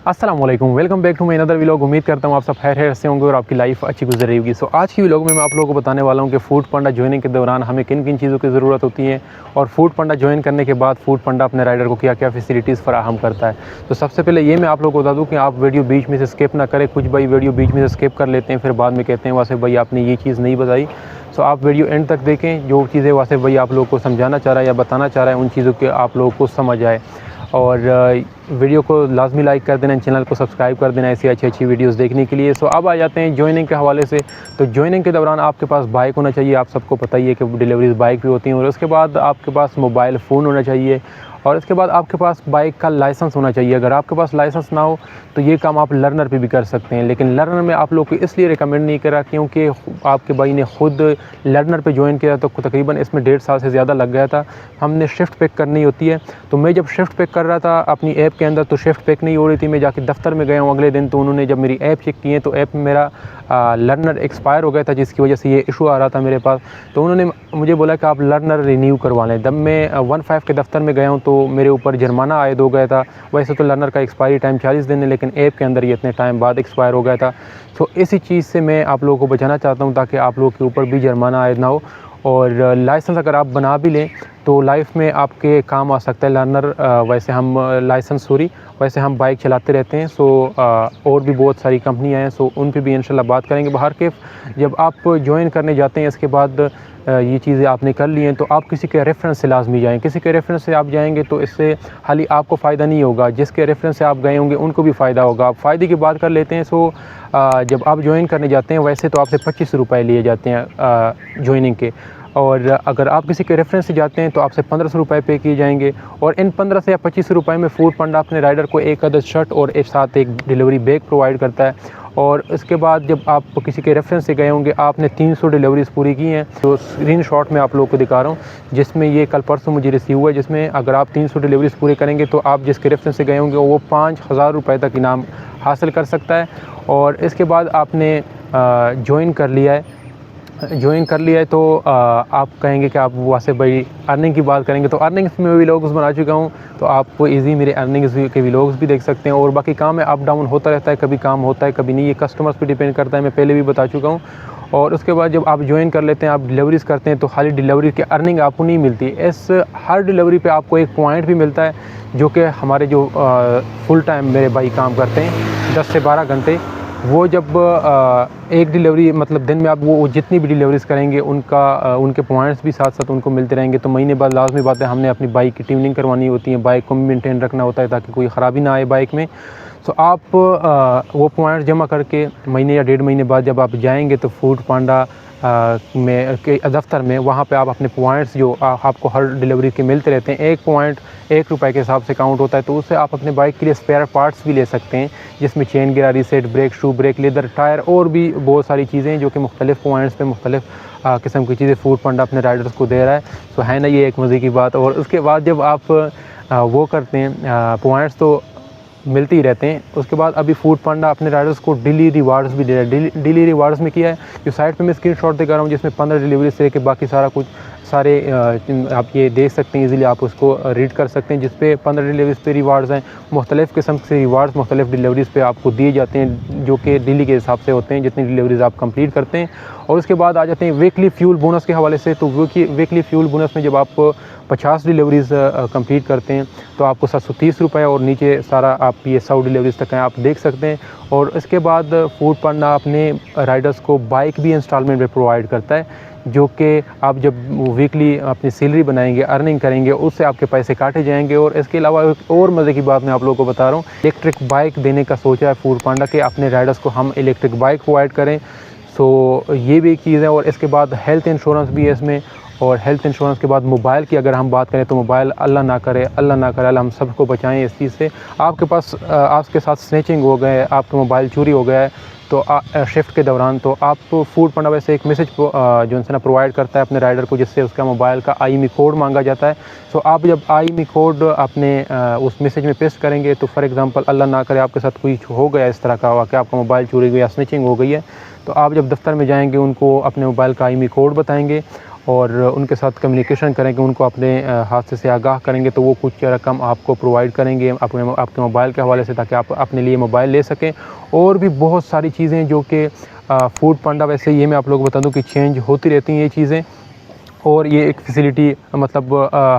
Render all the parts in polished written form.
अस्सलाम वालेकुम, welcome back to my another vlog. उम्मीद करता हूँ आप सब खैर से होंगे और आपकी लाइफ अच्छी गुजर रही होगी। सो आज की व्लॉग में मैं आप लोगों को बताने वाला हूँ कि फूड पांडा ज्वाइनिंग के दौरान हमें किन किन चीज़ों की ज़रूरत होती है और फूड पांडा ज्वाइन करने के बाद फूड पांडा अपने राइडर को क्या क्या फैसिलिटीज़ फराहम करता है। तो सबसे पहले ये मैं आप लोगों को बता दूँ कि आप वीडियो बीच में से स्किप ना करें। कुछ भाई वीडियो बीच में से स्किप कर लेते हैं, फिर बाद में कहते हैं वैसे भाई आपने ये चीज़ नहीं बताई। सो आप वीडियो एंड तक देखें, जो चीज़ें वैसे भाई आप लोगों को समझाना चाह रहा है या बताना चाह रहा है उन चीज़ों के आप लोगों को समझ आए। और वीडियो को लाजमी लाइक कर देना, चैनल को सब्सक्राइब कर देना ऐसी अच्छी वीडियोस देखने के लिए। सो अब आ जाते हैं ज्वाइनिंग के हवाले से। तो ज्वाइनिंग के दौरान आपके पास बाइक होना चाहिए, आप सबको पता ही है कि डिलीवरीज बाइक भी होती हैं। और उसके बाद आपके पास मोबाइल फ़ोन होना चाहिए और इसके बाद आपके पास बाइक का लाइसेंस होना चाहिए। अगर आपके पास लाइसेंस ना हो तो ये काम आप लर्नर पे भी कर सकते हैं, लेकिन लर्नर में आप लोग को इसलिए रिकमेंड नहीं करा क्योंकि आपके भाई ने खुद लर्नर पे ज्वाइन किया तो तकरीबन इसमें 1.5 साल से ज़्यादा लग गया था। हमने शिफ्ट पिक करनी होती है, तो मैं जब शिफ्ट पिक कर रहा था अपनी ऐप के अंदर तो शिफ्ट पिक नहीं हो रही थी। मैं जाके दफ्तर में गया हूँ अगले दिन, तो उन्होंने जब मेरी ऐप चेक की है तो ऐप में मेरा लर्नर एक्सपायर हो गया था, जिसकी वजह से ये इशू आ रहा था मेरे पास। तो उन्होंने मुझे बोला कि आप लर्नर रिन्यू करवा लें। जब मैं 15 के दफ्तर में गया हूँ तो मेरे ऊपर जुर्माना आयद हो गया था। वैसे तो लर्नर का एक्सपायरी टाइम 40 दिन है, लेकिन ऐप के अंदर ये इतने टाइम बाद एक्सपायर हो गया था। तो इसी चीज़ से मैं आप लोगों को बचाना चाहता हूँ ताकि आप लोगों के ऊपर भी जुर्माना आयद ना हो। और लाइसेंस अगर आप बना भी लें तो लाइफ में आपके काम आ सकता है लर्नर। वैसे हम बाइक चलाते रहते हैं। और भी बहुत सारी कंपनियां हैं, उन पे भी इंशाल्लाह बात करेंगे। बाहर के जब आप ज्वाइन करने जाते हैं इसके बाद ये चीज़ें आपने कर ली हैं तो आप किसी के रेफरेंस से लाजमी जाएँ। किसी के रेफरेंस से आप जाएंगे तो इससे खाली आपको फ़ायदा नहीं होगा, जिसके रेफरेंस से आप गए होंगे उनको भी फ़ायदा होगा। आप फ़ायदे की बात कर लेते हैं। जब आप ज्वाइन करने जाते हैं वैसे तो आपसे 25 रुपये लिए जाते हैं ज्वाइनिंग के, और अगर आप किसी के रेफरेंस से जाते हैं तो आपसे 1500 रुपये पे किए जाएंगे। और इन 15 से या 25 रुपये में फूड पांडा अपने राइडर को एक अदद शर्ट और एक साथ एक डिलीवरी बैग प्रोवाइड करता है। और इसके बाद जब आप किसी के रेफरेंस से गए होंगे, आपने 300 डिलीवरीज़ पूरी की हैं, तो स्क्रीन शॉट में आप लोगों को दिखा रहा हूँ जिसमें ये कल परसों मुझे रिसीव हुआ है, जिसमें अगर आप 300 डिलीवरीज़ पूरे करेंगे तो आप जिसके रेफरेंस से गए होंगे वो 5000 रुपये तक इनाम हासिल कर सकता है। और इसके बाद आपने ज्वाइन कर लिया है तो आप कहेंगे कि आप वैसे भाई अर्निंग की बात करेंगे तो अर्निंग्स में भी व्लॉग्स बना चुका हूँ, तो आप इजी मेरे अर्निंग्स के व्लॉग्स भी देख सकते हैं। और बाकी काम में अप डाउन होता रहता है, कभी काम होता है कभी नहीं, ये कस्टमर्स पे डिपेंड करता है, मैं पहले भी बता चुका हूँ। और उसके बाद जब आप ज्वाइन कर लेते हैं, आप डिलीवरीज करते हैं तो खाली डिलीवरी की अर्निंग आपको नहीं मिलती, इस हर डिलीवरी पे आपको एक पॉइंट भी मिलता है, जो कि हमारे जो फुल टाइम मेरे भाई काम करते हैं 10 से 12 घंटे, वो जब एक डिलीवरी मतलब दिन में आप वो जितनी भी डिलीवरीज करेंगे उनके पॉइंट्स भी साथ साथ उनको मिलते रहेंगे। तो महीने बाद लाजमी बात है हमने अपनी बाइक की ट्यूनिंग करवानी होती है, बाइक को मेंटेन रखना होता है ताकि कोई ख़राबी ना आए बाइक में। तो आप वो पॉइंट्स जमा करके महीने या 1.5 महीने बाद जब आप जाएंगे तो फूड पांडा में के दफ्तर में, वहाँ पे आप अपने पॉइंट्स जो आपको हर डिलीवरी के मिलते रहते हैं, एक पॉइंट 1 रुपये के हिसाब से काउंट होता है, तो उससे आप अपने बाइक के लिए स्पेयर पार्ट्स भी ले सकते हैं, जिसमें चेन गिरा, reset, brake shoe, brake leather, tyre और भी बहुत सारी चीज़ें जो कि मुख्तलिफ पॉइंट्स पे मुख्तलिफ किस्म की चीज़ें फूड पांडा अपने राइडर्स को दे रहा है। तो है ना ये एक मज़े की बात। और उसके बाद जब आप वो करते हैं पॉइंट्स तो मिलते ही रहते हैं। उसके बाद अभी फूड पांडा अपने राइडर्स को डेली रिवार्ड्स भी दे रहा है। डेली रिवार्ड्स में किया है, जो साइड पे मैं स्क्रीनशॉट दिखा रहा हूँ जिसमें 15 डिलीवरी से लेकर बाकी सारे आप ये देख सकते हैं, इजीली आप उसको रीड कर सकते हैं, जिस पे 15 डिलीवरीज पे रिवार्ड्स हैं। मुख्तलिफ़ किस्म से रिवार्ड्स मुख्तलिफ़ डिलीवरीज़ पे आपको दिए जाते हैं, जो कि डेली के हिसाब से होते हैं जितनी डिलीवरीज़ आप कंप्लीट करते हैं। और उसके बाद आ जाते हैं वीकली फ्यूल बोनस के हवाले से। तो वीकली फ्यूल बोनस में जब आप 50 डिलीवरीज़ कंप्लीट करते हैं तो आपको 730 रुपये, और नीचे सारा आप ये 100 डिलीवरीज तक हैं आप देख सकते हैं। और इसके बाद फूड पांडा अपने राइडर्स को बाइक भी इंस्टॉलमेंट में प्रोवाइड करता है, जो कि आप जब वीकली अपनी सैलरी बनाएंगे, अर्निंग करेंगे, उससे आपके पैसे काटे जाएंगे। और इसके अलावा एक और मज़े की बात मैं आप लोगों को बता रहा हूँ, इलेक्ट्रिक बाइक देने का सोचा है फूड पांडा के अपने राइडर्स को हम इलेक्ट्रिक बाइक प्रोवाइड करें। ये भी एक चीज़ है। और इसके बाद हेल्थ इंश्योरेंस भी है इसमें। और हेल्थ इंश्योरेंस के बाद मोबाइल की अगर हम बात करें तो मोबाइल अल्लाह ना करे अल्लाह हम सबको बचाएं इस चीज़ से। आपके साथ स्नैचिंग हो गए, आपका मोबाइल चोरी हो गया है तो शिफ्ट के दौरान, तो आप फूड पांडा वैसे एक मैसेज जो है ना प्रोवाइड करता है अपने राइडर को, जिससे उसका मोबाइल का IMEI कोड मांगा जाता है। आप जब IMEI कोड अपने उस मैसेज में पेस्ट करेंगे तो फॉर एग्जांपल अल्लाह ना करे आपके साथ कोई हो गया इस तरह का वाक़या, आपका मोबाइल चोरी गया, स्नैचिंग हो गई है, तो आप जब दफ्तर में जाएंगे उनको अपने मोबाइल का IMEI कोड बताएंगे और उनके साथ कम्युनिकेशन करेंगे, उनको अपने हादसे से आगाह करेंगे तो वो कुछ रकम आपको प्रोवाइड करेंगे आपके मोबाइल के हवाले से, ताकि आप अपने लिए मोबाइल ले सकें। और भी बहुत सारी चीज़ें जो कि फूड पांडा, वैसे ये मैं आप लोगों को बता दूं कि चेंज होती रहती हैं ये चीज़ें, और ये एक फ़ैसिलिटी मतलब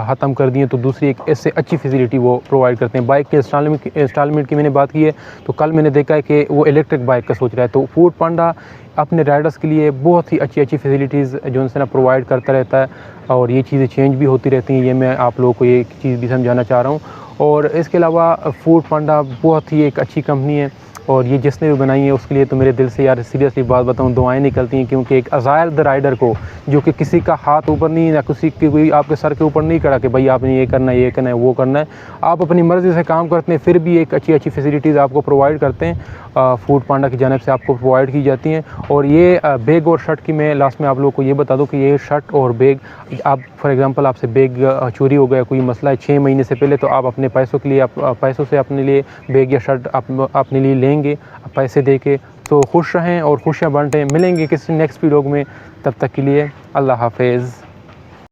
ख़त्म कर दी है तो दूसरी एक इससे अच्छी फ़ैसिलिटी वो प्रोवाइड करते हैं। बाइक के इंस्टॉलमेंट की मैंने बात की है, तो कल मैंने देखा है कि वो इलेक्ट्रिक बाइक का सोच रहा है। तो फूड पांडा अपने राइडर्स के लिए बहुत ही अच्छी अच्छी फ़ैसिलिटीज़ जो उनसे ना प्रोवाइड करता रहता है, और ये चीज़ें चेंज भी होती रहती हैं। ये मैं आप लोगों को ये चीज़ भी समझाना चाह रहा हूँ। और इसके अलावा फूड पांडा बहुत ही एक अच्छी कंपनी है, और ये जिसने भी बनाई है उसके लिए तो मेरे दिल से यार सीरियसली बात बताऊँ, दुआएं निकलती हैं, क्योंकि एक अज़ायल द राइडर को, जो कि किसी का हाथ ऊपर नहीं, या किसी की कोई आपके सर के ऊपर नहीं करा कि भाई आपने ये करना है, ये करना है, वो करना है, आप अपनी मर्ज़ी से काम करते हैं, फिर भी एक अच्छी अच्छी फैसिलिटीज़ आपको प्रोवाइड करते हैं, फूड पांडा की जानिब से आपको प्रोवाइड की जाती हैं। और ये बैग और शर्ट की मैं लास्ट में आप लोगों को ये बता दूं कि ये शर्ट और बैग, आप फॉर एग्जांपल आपसे बैग चोरी हो गया, कोई मसला है 6 महीने से पहले, तो आप अपने पैसों के लिए, आप पैसों से अपने लिए बैग या शर्ट अपने लिए लेंगे पैसे दे के। तो खुश रहें और खुशियाँ बांटें। मिलेंगे किसी नेक्स्ट वीडियो में, तब तक के लिए अल्लाह हाफ़िज़।